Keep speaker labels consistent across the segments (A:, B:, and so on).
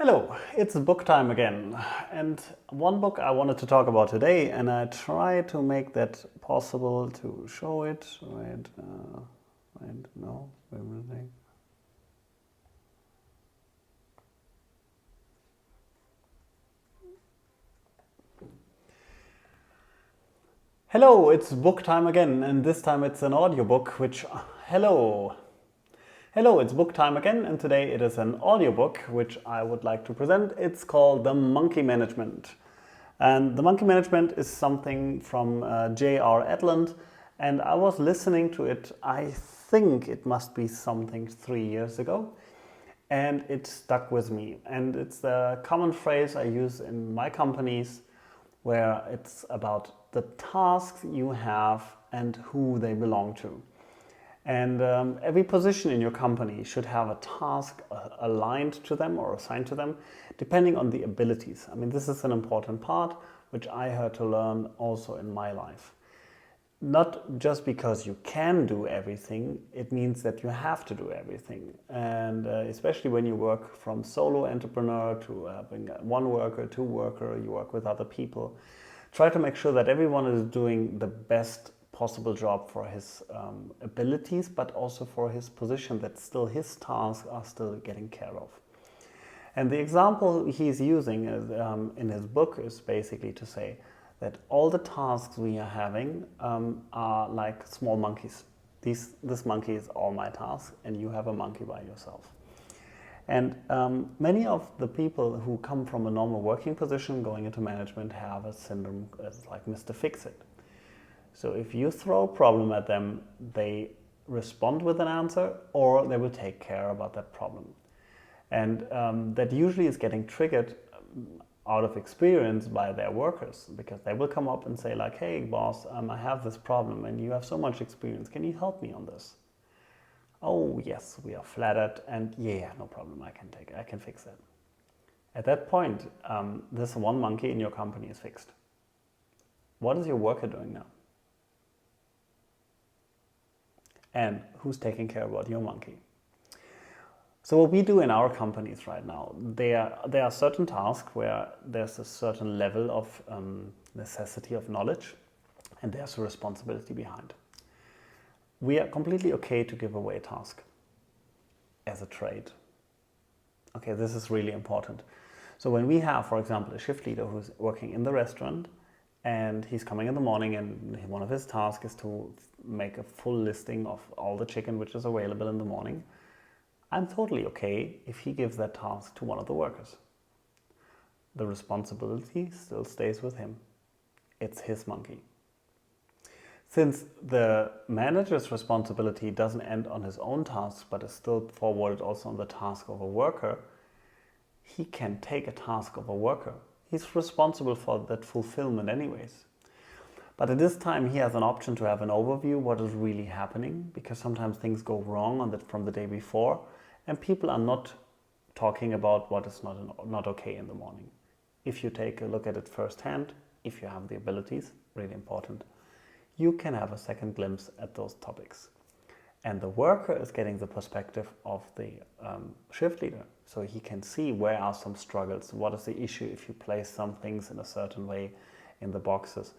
A: Hello, it's book time again. And one book I wanted to talk about today, and I try to make that possible to show it. Wait, no, wait a minute. Hello, it's book time again, and this time it's an audiobook, hello. Hello, it's book time again, and today it is an audiobook which I would like to present. It's called The Monkey Management. And The Monkey Management is something from J.R. Edlund, and I was listening to it, I think it must be something 3 years ago, and it stuck with me. And it's a common phrase I use in my companies where it's about the tasks you have and who they belong to. And every position in your company should have a task aligned to them or assigned to them, depending on the abilities. I mean, this is an important part, which I had to learn also in my life. Not just because you can do everything, it means that you have to do everything. And especially when you work from solo entrepreneur to having one worker, two worker, you work with other people. Try to make sure that everyone is doing the best possible job for his abilities, but also for his position, that still his tasks are still getting care of. And the example he's using in his book is basically to say that all the tasks we are having are like small monkeys. This monkey is all my tasks, and you have a monkey by yourself. And many of the people who come from a normal working position going into management have a syndrome like Mr. Fix-It. So if you throw a problem at them, they respond with an answer, or they will take care about that problem. And that usually is getting triggered out of experience by their workers, because they will come up and say like, hey boss, I have this problem and you have so much experience, can you help me on this? Oh yes, we are flattered, and yeah, no problem, I can fix that. At that point, this one monkey in your company is fixed. What is your worker doing now? And who's taking care about your monkey? So what we do in our companies right now, there are certain tasks where there's a certain level of necessity of knowledge, and there's a responsibility behind. We are completely okay to give away a task as a trade. Okay, this is really important. So when we have, for example, a shift leader who's working in the restaurant, and he's coming in the morning, and one of his tasks is to make a full listing of all the chicken which is available in the morning, I'm totally okay if he gives that task to one of the workers. The responsibility still stays with him. It's his monkey. Since the manager's responsibility doesn't end on his own tasks, but is still forwarded also on the task of a worker, he can take a task of a worker. He's responsible for that fulfillment anyways. But at this time, he has an option to have an overview what is really happening, because sometimes things go wrong from the day before, and people are not talking about what is not okay in the morning. If you take a look at it firsthand, if you have the abilities, really important, you can have a second glimpse at those topics. And the worker is getting the perspective of the shift leader. So he can see where are some struggles, what is the issue if you place some things in a certain way in the boxes.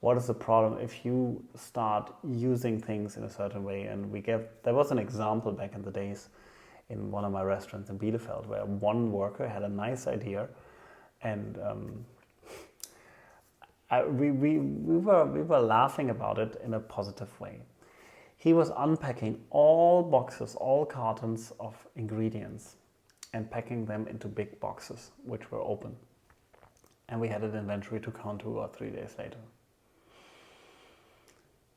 A: What is the problem if you start using things in a certain way? And there was an example back in the days in one of my restaurants in Bielefeld where one worker had a nice idea, and we were laughing about it in a positive way. He was unpacking all boxes, all cartons of ingredients, and packing them into big boxes, which were open. And we had an inventory to count 2 or 3 days later.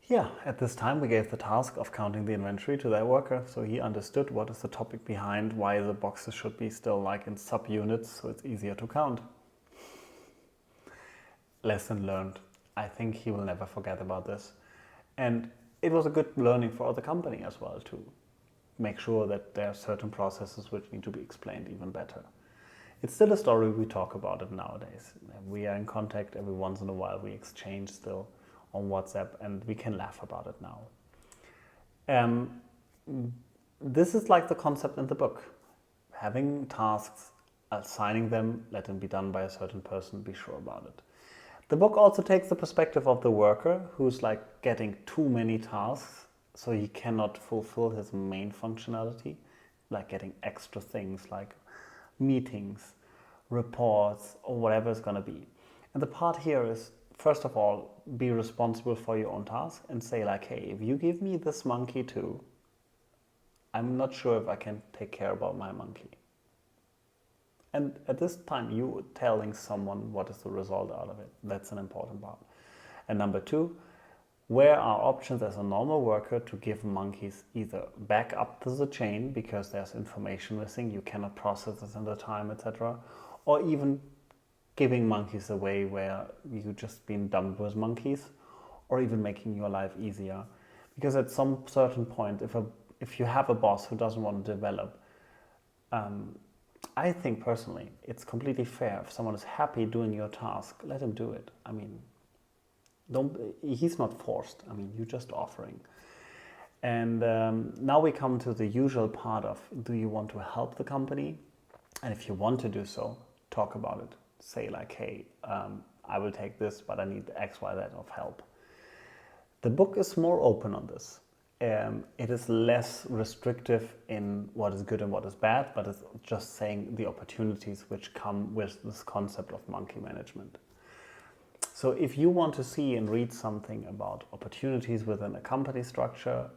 A: Yeah, at this time we gave the task of counting the inventory to that worker, so he understood what is the topic behind, why the boxes should be still like in subunits, so it's easier to count. Lesson learned. I think he will never forget about this. And it was a good learning for the company as well, to make sure that there are certain processes which need to be explained even better. It's still a story, we talk about it nowadays. We are in contact every once in a while, we exchange still on WhatsApp, and we can laugh about it now. This is like the concept in the book. Having tasks assigning them, let them be done by a certain person, be sure about it. The book also takes the perspective of the worker who's like getting too many tasks, so he cannot fulfill his main functionality, like getting extra things like meetings, reports, or whatever it's going to be. And the part here is, first of all, be responsible for your own task and say like, hey, if you give me this monkey too, I'm not sure if I can take care about my monkey. And at this time, you telling someone what is the result out of it. That's an important part. And number two, where are options as a normal worker to give monkeys either back up to the chain because there's information missing, you cannot process it in the time, etc., or even giving monkeys away where you just been dumped with monkeys, or even making your life easier. Because at some certain point, if you have a boss who doesn't want to develop, I think personally it's completely fair if someone is happy doing your task, let him do it. I mean, he's not forced. I mean, you're just offering. And now we come to the usual part of, do you want to help the company? And if you want to do so, talk about it. Say like, hey, I will take this, but I need X, Y, Z of help. The book is more open on this. It is less restrictive in what is good and what is bad, but it's just saying the opportunities which come with this concept of monkey management. So if you want to see and read something about opportunities within a company structure,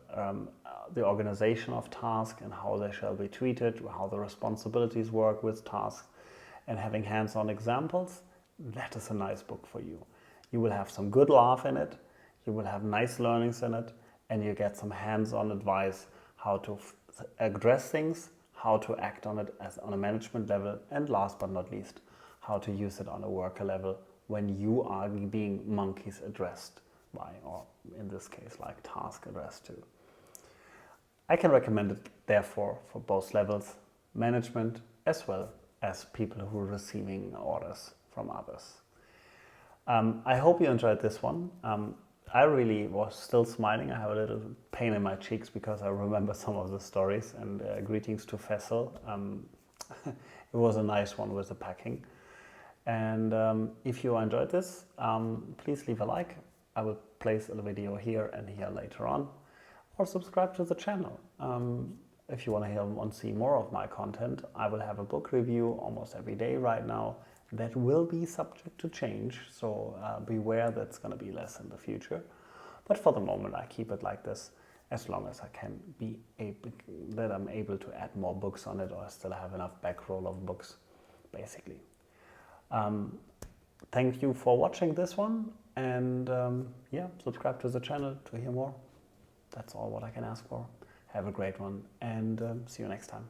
A: the organization of tasks and how they shall be treated, how the responsibilities work with tasks, and having hands-on examples, that is a nice book for you. You will have some good laugh in it, you will have nice learnings in it, and you get some hands-on advice how to address things, how to act on it as on a management level, and last but not least, how to use it on a worker level when you are being monkeys addressed by, or in this case, like task addressed to. I can recommend it, therefore, for both levels, management as well as people who are receiving orders from others. I hope you enjoyed this one. I really was still smiling. I have a little pain in my cheeks because I remember some of the stories, and greetings to Fessel. It was a nice one with the packing. And if you enjoyed this, please leave a like. I will place a video here and here later on, or subscribe to the channel. If you want to see more of my content, I will have a book review almost every day right now. That will be subject to change, so beware that's going to be less in the future. But for the moment, I keep it like this, as long as I can be able, that I'm able to add more books on it, or I still have enough backroll of books, basically. Thank you for watching this one, and yeah, subscribe to the channel to hear more. That's all what I can ask for. Have a great one, and see you next time.